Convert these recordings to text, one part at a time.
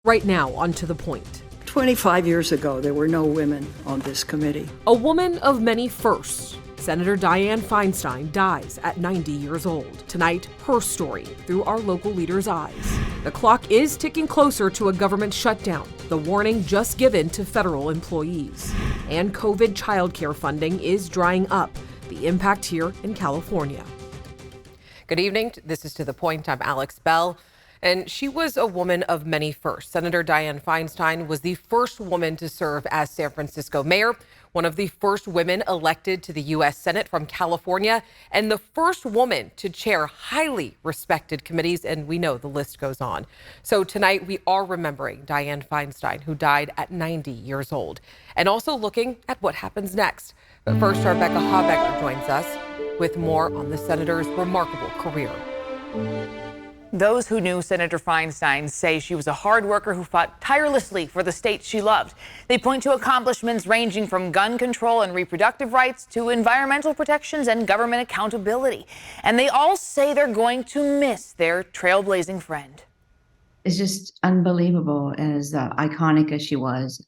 Right now, on To the Point. 25 years ago, there were no women on this committee. A woman of many firsts. Senator Dianne Feinstein dies at 90 years old. Tonight, her story through our local leader's eyes. The clock is ticking closer to a government shutdown, the warning just given to federal employees. And COVID childcare funding is drying up, the impact here in California. Good evening. This is To the Point. I'm Alex Bell. And she was a woman of many firsts. Senator Dianne Feinstein was the first woman to serve as San Francisco mayor, one of the first women elected to the U.S. Senate from California, and the first woman to chair highly respected committees, and we know the list goes on. So tonight we are remembering Dianne Feinstein, who died at 90 years old, and also looking at what happens next. But first, our Rebecca Habecker joins us with more on the senator's remarkable career. Those who knew Senator Feinstein say she was a hard worker who fought tirelessly for the state she loved. They point to accomplishments ranging from gun control and reproductive rights to environmental protections and government accountability. And they all say they're going to miss their trailblazing friend. It's just unbelievable, as iconic as she was.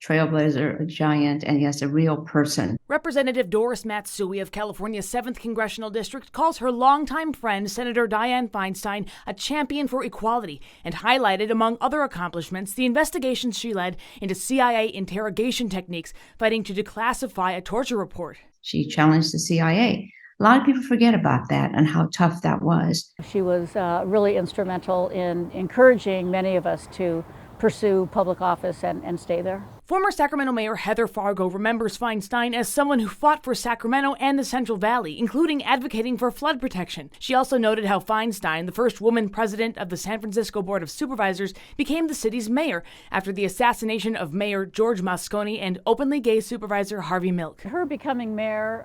Trailblazer, a giant, and yes, a real person. Representative Doris Matsui of California's 7th Congressional District calls her longtime friend, Senator Dianne Feinstein, a champion for equality, and highlighted, among other accomplishments, the investigations she led into CIA interrogation techniques, fighting to declassify a torture report. She challenged the CIA. A lot of people forget about that and how tough that was. She was really instrumental in encouraging many of us to pursue public office and stay there. Former Sacramento Mayor Heather Fargo remembers Feinstein as someone who fought for Sacramento and the Central Valley, including advocating for flood protection. She also noted how Feinstein, the first woman president of the San Francisco Board of Supervisors, became the city's mayor after the assassination of Mayor George Moscone and openly gay Supervisor Harvey Milk. Her becoming mayor,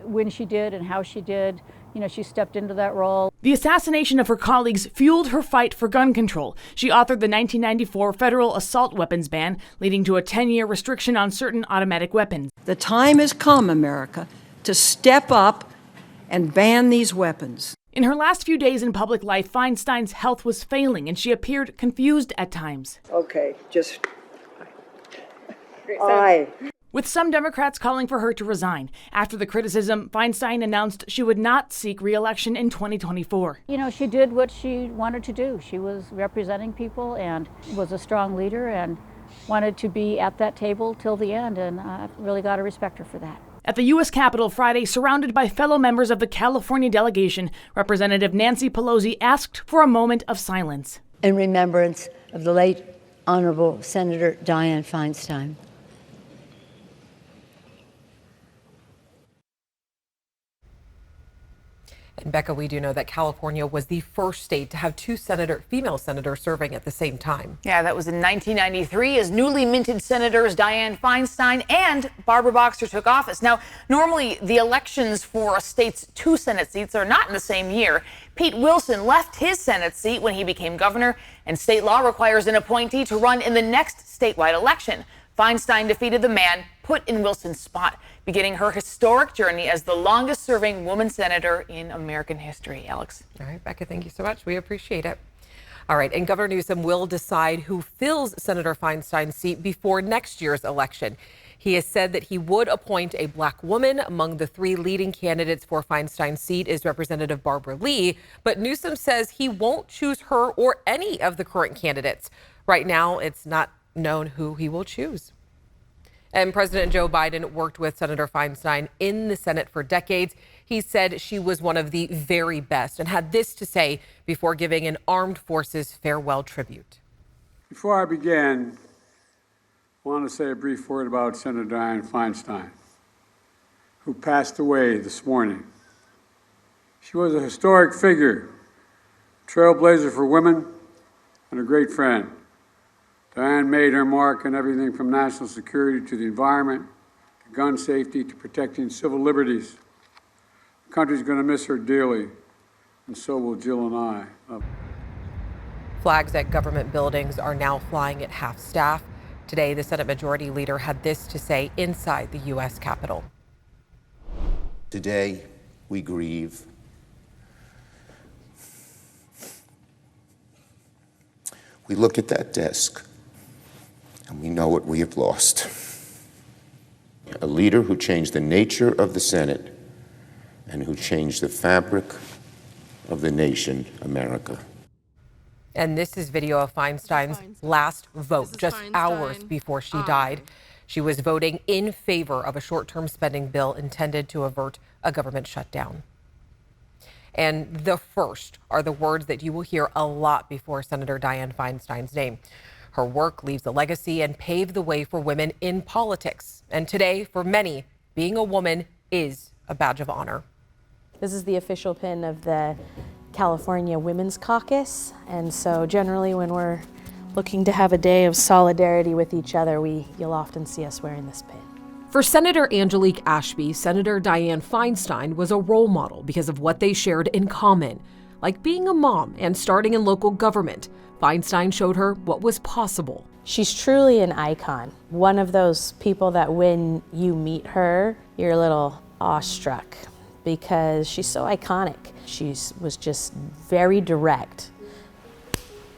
when she did and how she did, she stepped into that role. The assassination of her colleagues fueled her fight for gun control. She authored the 1994 federal assault weapons ban, leading to a 10-year restriction on certain automatic weapons. The time has come, America, to step up and ban these weapons. In her last few days in public life, Feinstein's health was failing, and she appeared confused at times. Okay, just... With some Democrats calling for her to resign. After the criticism, Feinstein announced she would not seek re-election in 2024. She did what she wanted to do. She was representing people and was a strong leader and wanted to be at that table till the end, and I really got to respect her for that. At the U.S. Capitol Friday, surrounded by fellow members of the California delegation, Representative Nancy Pelosi asked for a moment of silence. In remembrance of the late Honorable Senator Dianne Feinstein. And Becca, we do know that California was the first state to have two female senators serving at the same time. Yeah, that was in 1993 as newly minted Senators Dianne Feinstein and Barbara Boxer took office. Now, normally the elections for a state's 2 Senate seats are not in the same year. Pete Wilson left his Senate seat when he became governor, and state law requires an appointee to run in the next statewide election. Feinstein defeated the man put in Wilson's spot, beginning her historic journey as the longest-serving woman senator in American history. Alex. All right, Becca, thank you so much. We appreciate it. All right, and Governor Newsom will decide who fills Senator Feinstein's seat before next year's election. He has said that he would appoint a black woman. Among the 3 leading candidates for Feinstein's seat is Representative Barbara Lee, but Newsom says he won't choose her or any of the current candidates. Right now, it's not known who he will choose. And President Joe Biden worked with Senator Feinstein in the Senate for decades. He said she was one of the very best and had this to say before giving an armed forces farewell tribute. Before I begin, I want to say a brief word about Senator Dianne Feinstein, who passed away this morning. She was a historic figure, trailblazer for women, and a great friend. Dianne made her mark on everything from national security to the environment, to gun safety, to protecting civil liberties. The country's going to miss her dearly, and so will Jill and I. Flags at government buildings are now flying at half staff. Today, the Senate Majority Leader had this to say inside the U.S. Capitol. Today, we grieve. We look at that desk and we know what we have lost. A leader who changed the nature of the Senate and who changed the fabric of the nation, America. And this is video of Feinstein's last vote, just hours before she died. She was voting in favor of a short-term spending bill intended to avert a government shutdown. And the first are the words that you will hear a lot before Senator Dianne Feinstein's name. Her work leaves a legacy and paved the way for women in politics. And today, for many, being a woman is a badge of honor. This is the official pin of the California Women's Caucus. And so generally when we're looking to have a day of solidarity with each other, you'll often see us wearing this pin. For Senator Angelique Ashby, Senator Dianne Feinstein was a role model because of what they shared in common, like being a mom and starting in local government. Feinstein showed her what was possible. She's truly an icon. One of those people that when you meet her, you're a little awestruck because she's so iconic. She was just very direct,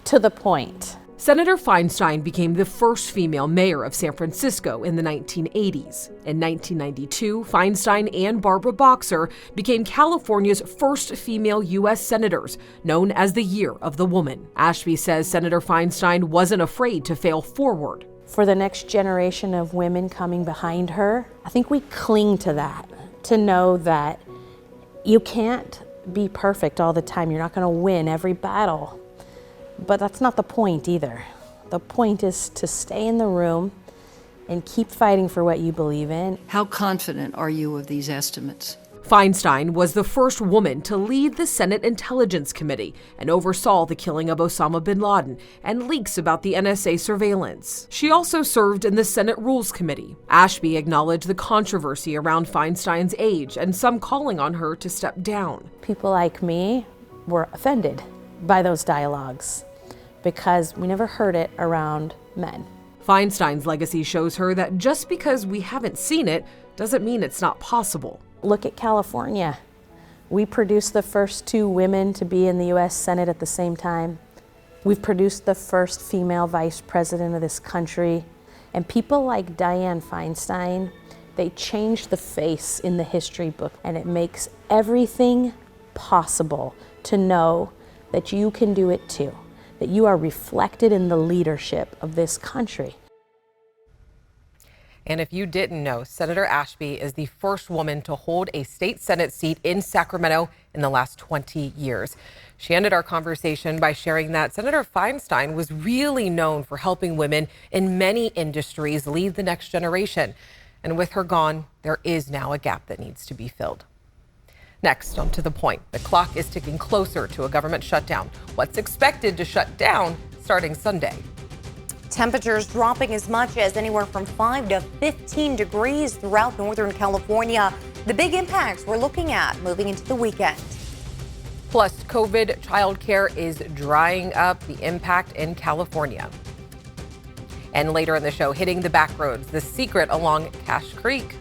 to the point. Senator Feinstein became the first female mayor of San Francisco in the 1980s. In 1992, Feinstein and Barbara Boxer became California's first female U.S. senators, known as the Year of the Woman. Ashby says Senator Feinstein wasn't afraid to fail forward. For the next generation of women coming behind her, I think we cling to that, to know that you can't be perfect all the time. You're not going to win every battle. But that's not the point either. The point is to stay in the room and keep fighting for what you believe in. How confident are you of these estimates? Feinstein was the first woman to lead the Senate Intelligence Committee and oversaw the killing of Osama bin Laden and leaks about the NSA surveillance. She also served in the Senate Rules Committee. Ashby acknowledged the controversy around Feinstein's age and some calling on her to step down. People like me were offended by those dialogues because we never heard it around men. Feinstein's legacy shows her that just because we haven't seen it doesn't mean it's not possible. Look at California. We produced the first 2 women to be in the U.S. Senate at the same time. We've produced the first female vice president of this country. And people like Dianne Feinstein, they changed the face in the history book, and it makes everything possible to know that you can do it too, that you are reflected in the leadership of this country. And if you didn't know, Senator Ashby is the first woman to hold a state Senate seat in Sacramento in the last 20 years. She ended our conversation by sharing that Senator Feinstein was really known for helping women in many industries lead the next generation. And with her gone, there is now a gap that needs to be filled. Next, on To the Point. The clock is ticking closer to a government shutdown. What's expected to shut down starting Sunday? Temperatures dropping as much as anywhere from 5 to 15 degrees throughout Northern California. The big impacts we're looking at moving into the weekend. Plus, COVID childcare is drying up, the impact in California. And later in the show, hitting the Backroads, the secret along Cache Creek.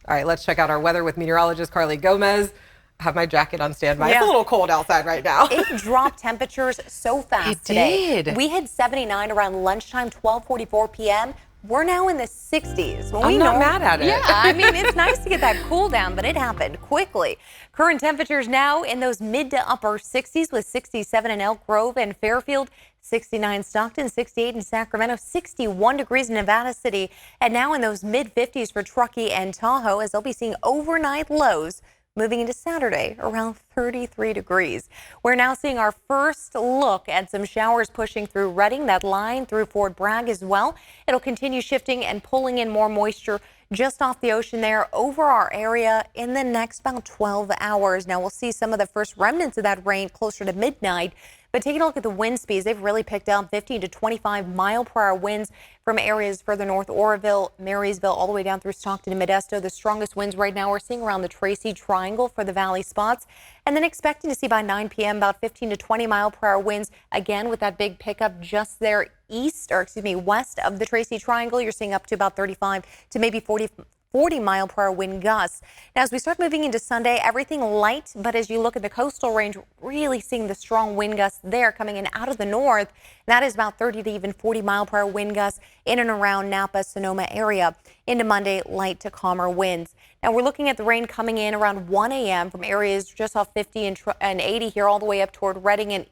All right, let's check out our weather with meteorologist Carly Gomez. I have my jacket on standby. Yeah. It's a little cold outside right now. It dropped temperatures so fast today. It did. We hit 79 around lunchtime, 12:44 p.m. We're now in the 60s. I'm not mad at it. Yeah, I mean, it's nice to get that cool down, but it happened quickly. Current temperatures now in those mid to upper 60s with 67 in Elk Grove and Fairfield, 69 Stockton, 68 in Sacramento, 61 degrees in Nevada City, and now in those mid 50s for Truckee and Tahoe as they'll be seeing overnight lows moving into Saturday around 33 degrees. We're now seeing our first look at some showers pushing through Redding, that line through Fort Bragg as well. It'll continue shifting and pulling in more moisture just off the ocean there over our area in the next about 12 hours. Now we'll see some of the first remnants of that rain closer to midnight. But taking a look at the wind speeds, they've really picked up 15 to 25 mile per hour winds from areas further north, Oroville, Marysville, all the way down through Stockton and Modesto. The strongest winds right now we're seeing around the Tracy Triangle for the valley spots. And then expecting to see by 9 p.m. about 15 to 20 mile per hour winds again with that big pickup just there west of the Tracy Triangle. You're seeing up to about 35 to maybe 40 40-mile-per-hour wind gusts. Now, as we start moving into Sunday, everything light, but as you look at the coastal range, really seeing the strong wind gusts there coming in out of the north. That is about 30 to even 40-mile-per-hour wind gusts in and around Napa, Sonoma area. Into Monday, light to calmer winds. Now, we're looking at the rain coming in around 1 a.m. from areas just off 50 and 80 here all the way up toward Redding and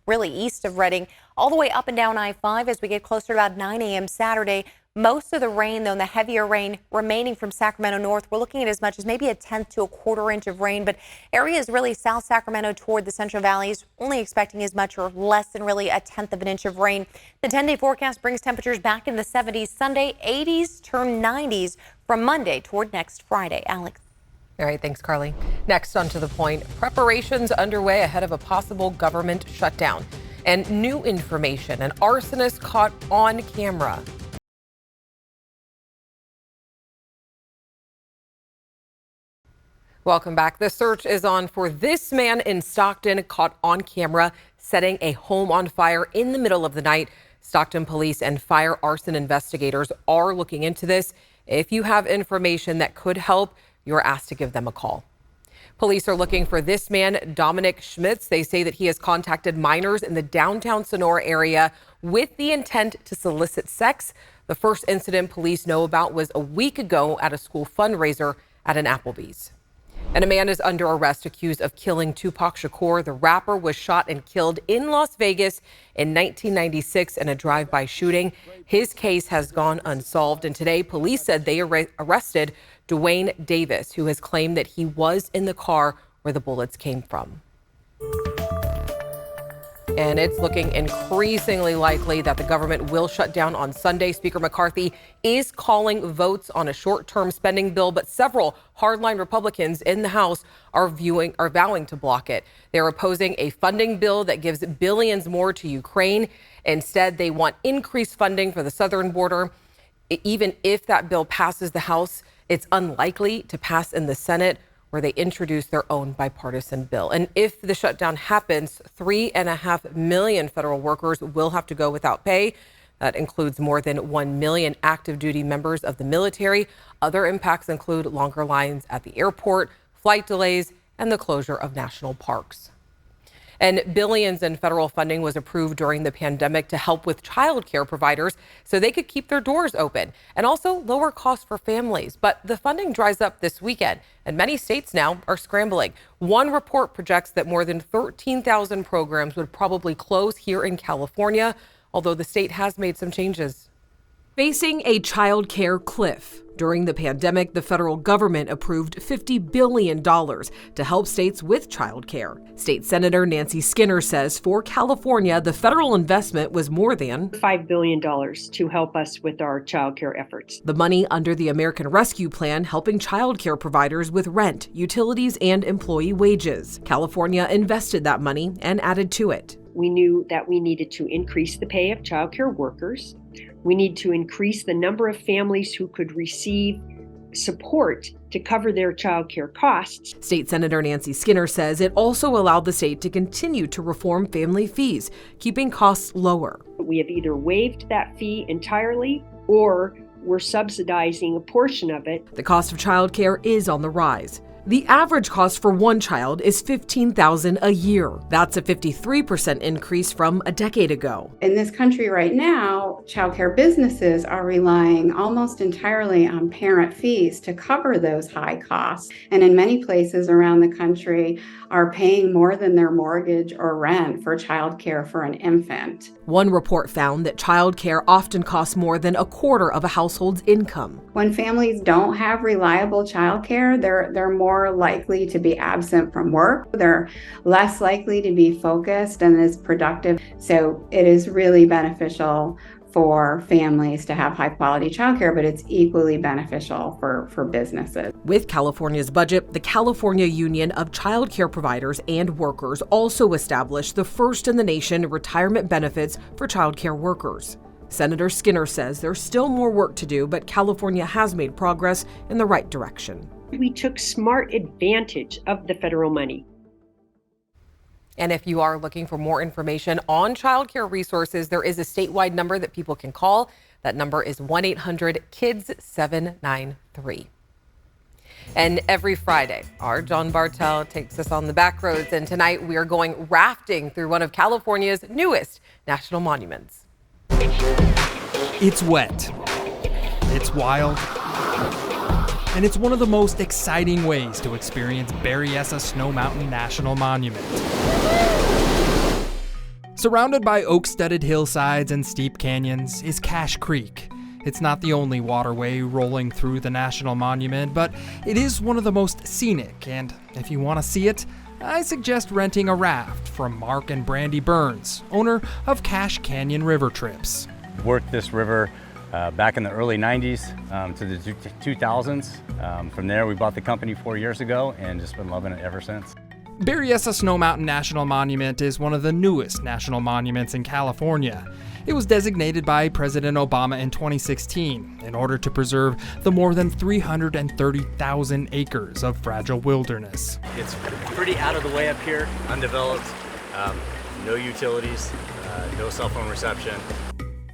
really east of Redding, all the way up and down I-5 as we get closer to about 9 a.m. Saturday. Most of the rain, though, and the heavier rain remaining from Sacramento north, we're looking at as much as maybe a 1/10 to a 1/4 inch of rain. But areas really south Sacramento toward the Central Valleys only expecting as much or less than really a 1/10 of an inch of rain. The 10-day forecast brings temperatures back in the 70s Sunday, 80s turn 90s from Monday toward next Friday. Alex. All right, thanks, Carly. Next, on To the Point, preparations underway ahead of a possible government shutdown. And new information, an arsonist caught on camera. Welcome back. The search is on for this man in Stockton caught on camera setting a home on fire in the middle of the night. Stockton police and fire arson investigators are looking into this. If you have information that could help, you're asked to give them a call. Police are looking for this man, Dominic Schmitz. They say that he has contacted minors in the downtown Sonora area with the intent to solicit sex. The first incident police know about was a week ago at a school fundraiser at an Applebee's. And a man is under arrest accused of killing Tupac Shakur. The rapper was shot and killed in Las Vegas in 1996 in a drive-by shooting. His case has gone unsolved, and today police said they arrested Dwayne Davis, who has claimed that he was in the car where the bullets came from. And it's looking increasingly likely that the government will shut down on Sunday. Speaker McCarthy is calling votes on a short-term spending bill, but several hardline Republicans in the House are vowing to block it. They're opposing a funding bill that gives billions more to Ukraine. Instead, they want increased funding for the southern border. Even if that bill passes the House, it's unlikely to pass in the Senate, where they introduce their own bipartisan bill. And if the shutdown happens, 3.5 million federal workers will have to go without pay. That includes more than 1 million active duty members of the military. Other impacts include longer lines at the airport, flight delays, and the closure of national parks. And billions in federal funding was approved during the pandemic to help with childcare providers so they could keep their doors open and also lower costs for families. But the funding dries up this weekend, and many states now are scrambling. One report projects that more than 13,000 programs would probably close here in California, although the state has made some changes. Facing a child care cliff. During the pandemic, the federal government approved $50 billion to help states with child care. State Senator Nancy Skinner says for California, the federal investment was more than $5 billion to help us with our child care efforts. The money under the American Rescue Plan helping child care providers with rent, utilities, and employee wages. California invested that money and added to it. We knew that we needed to increase the pay of child care workers. We need to increase the number of families who could receive support to cover their child care costs. State Senator Nancy Skinner says it also allowed the state to continue to reform family fees, keeping costs lower. We have either waived that fee entirely or we're subsidizing a portion of it. The cost of child care is on the rise. The average cost for one child is $15,000 a year. That's a 53% increase from a decade ago. In this country right now, childcare businesses are relying almost entirely on parent fees to cover those high costs. And in many places around the country are paying more than their mortgage or rent for childcare for an infant. One report found that childcare often costs more than a quarter of a household's income. When families don't have reliable childcare, they're more likely to be absent from work. They're less likely to be focused and as productive. So it is really beneficial for families to have high quality childcare, but it's equally beneficial for businesses. With California's budget, the California Union of Child Care Providers and Workers also established the first in the nation retirement benefits for child care workers. Senator Skinner says there's still more work to do, but California has made progress in the right direction. We took smart advantage of the federal money. And if you are looking for more information on childcare resources, there is a statewide number that people can call. That number is 1-800-KIDS-793. And every Friday, our John Bartell takes us on the Backroads. And tonight we are going rafting through one of California's newest national monuments. It's wet. It's wild. And it's one of the most exciting ways to experience Berryessa Snow Mountain National Monument. Surrounded by oak-studded hillsides and steep canyons is Cache Creek. It's not the only waterway rolling through the National Monument, but it is one of the most scenic, and if you want to see it, I suggest renting a raft from Mark and Brandy Burns, owner of Cache Canyon River Trips. Worked this river back in the early 90s to the 2000s. From there, we bought the company 4 years ago and just been loving it ever since. Berryessa Snow Mountain National Monument is one of the newest national monuments in California. It was designated by President Obama in 2016 in order to preserve the more than 330,000 acres of fragile wilderness. It's pretty out of the way up here, undeveloped, no utilities, no cell phone reception.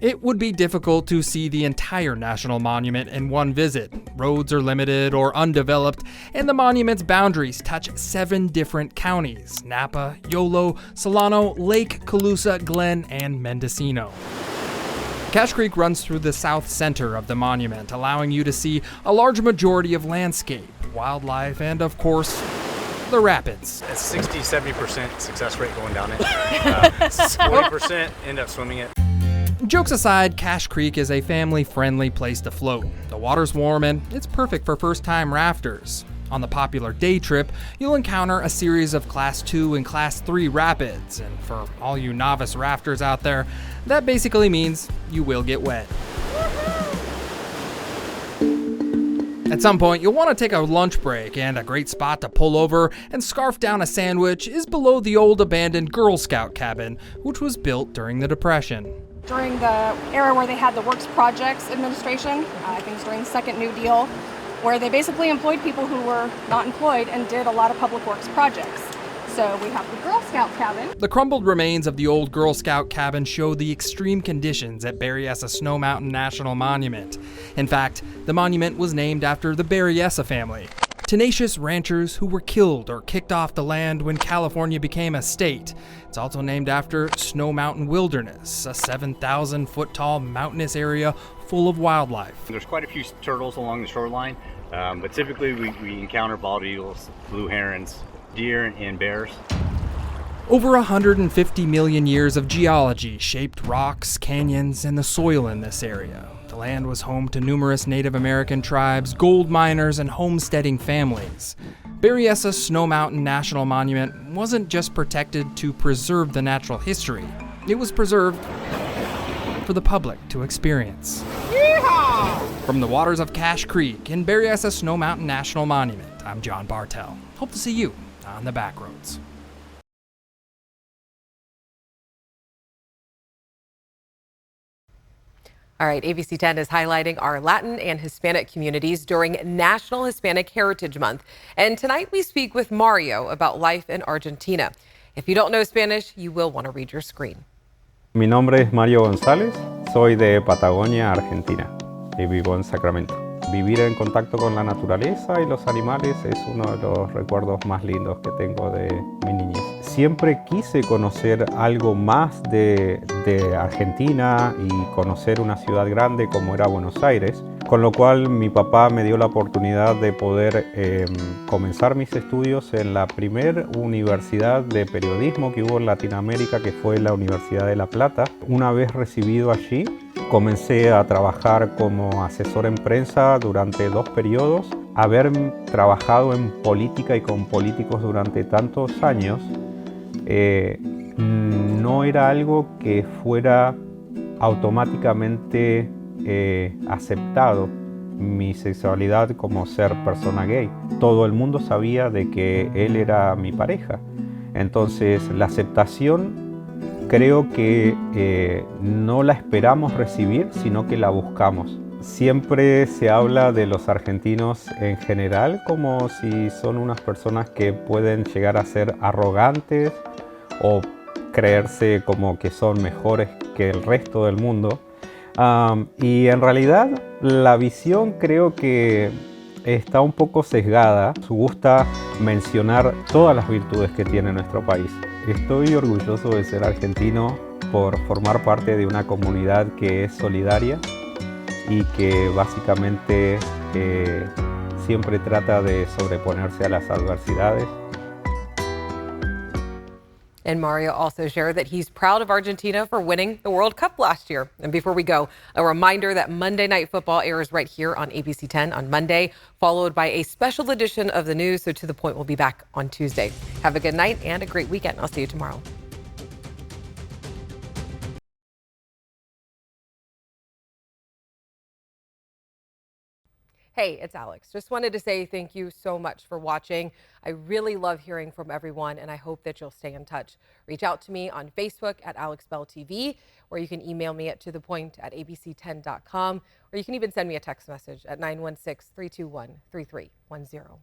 It would be difficult to see the entire national monument in one visit. Roads are limited or undeveloped, and the monument's boundaries touch 7 different counties: Napa, Yolo, Solano, Lake, Colusa, Glen, and Mendocino. Cache Creek runs through the south center of the monument, allowing you to see a large majority of landscape, wildlife, and of course, the rapids. A 60-70% success rate going down it. 40% end up swimming it. Jokes aside, Cache Creek is a family-friendly place to float. The water's warm and it's perfect for first-time rafters. On the popular day trip, you'll encounter a series of Class 2 and Class 3 rapids, and for all you novice rafters out there, that basically means you will get wet. At some point, you'll want to take a lunch break, and a great spot to pull over and scarf down a sandwich is below the old abandoned Girl Scout cabin, which was built during the Depression. During the era where they had the Works Projects Administration, I think it's during the Second New Deal, where they basically employed people who were not employed and did a lot of public works projects. So we have the Girl Scout cabin. The crumbled remains of the old Girl Scout cabin show the extreme conditions at Berryessa Snow Mountain National Monument. In fact, the monument was named after the Berryessa family, tenacious ranchers who were killed or kicked off the land when California became a state. It's also named after Snow Mountain Wilderness, a 7,000-foot tall mountainous area full of wildlife. There's quite a few turtles along the shoreline, but typically we encounter bald eagles, blue herons, deer, and bears. Over 150 million years of geology shaped rocks, canyons, and the soil in this area. The land was home to numerous Native American tribes, gold miners, and homesteading families. Berryessa Snow Mountain National Monument wasn't just protected to preserve the natural history. It was preserved for the public to experience. Yeehaw! From the waters of Cache Creek in Berryessa Snow Mountain National Monument, I'm John Bartell. Hope to see you on the Backroads. All right, ABC 10 is highlighting our Latin and Hispanic communities during National Hispanic Heritage Month. And tonight we speak with Mario about life in Argentina. If you don't know Spanish, you will want to read your screen. Mi nombre es Mario González, soy de Patagonia, Argentina, y vivo en Sacramento. Vivir en contacto con la naturaleza y los animales es uno de los recuerdos más lindos que tengo de mi niñez. Siempre quise conocer algo más de Argentina y conocer una ciudad grande como era Buenos Aires, con lo cual mi papá me dio la oportunidad de poder comenzar mis estudios en la primer universidad de periodismo que hubo en Latinoamérica, que fue la Universidad de La Plata. Una vez recibido allí, comencé a trabajar como asesor en prensa durante 2 periodos. Haber trabajado en política y con políticos durante tantos años no era algo que fuera automáticamente aceptado mi sexualidad como ser persona gay. Todo el mundo sabía de que él era mi pareja. Entonces la aceptación creo que no la esperamos recibir, sino que la buscamos. Siempre se habla de los argentinos en general como si son unas personas que pueden llegar a ser arrogantes o creerse como que son mejores que el resto del mundo. Y en realidad la visión creo que está un poco sesgada. Gusta mencionar todas las virtudes que tiene nuestro país. Estoy orgulloso de ser argentino por formar parte de una comunidad que es solidaria y que básicamente siempre trata de sobreponerse a las adversidades. And Mario also shared that he's proud of Argentina for winning the World Cup last year. And before we go, a reminder that Monday Night Football airs right here on ABC 10 on Monday, followed by a special edition of the news. So To the Point will be back on Tuesday. Have a good night and a great weekend. I'll see you tomorrow. Hey, it's Alex. Just wanted to say thank you so much for watching. I really love hearing from everyone, and I hope that you'll stay in touch. Reach out to me on Facebook at AlexBellTV, or you can email me at tothepoint@abc10.com, or you can even send me a text message at 916-321-3310.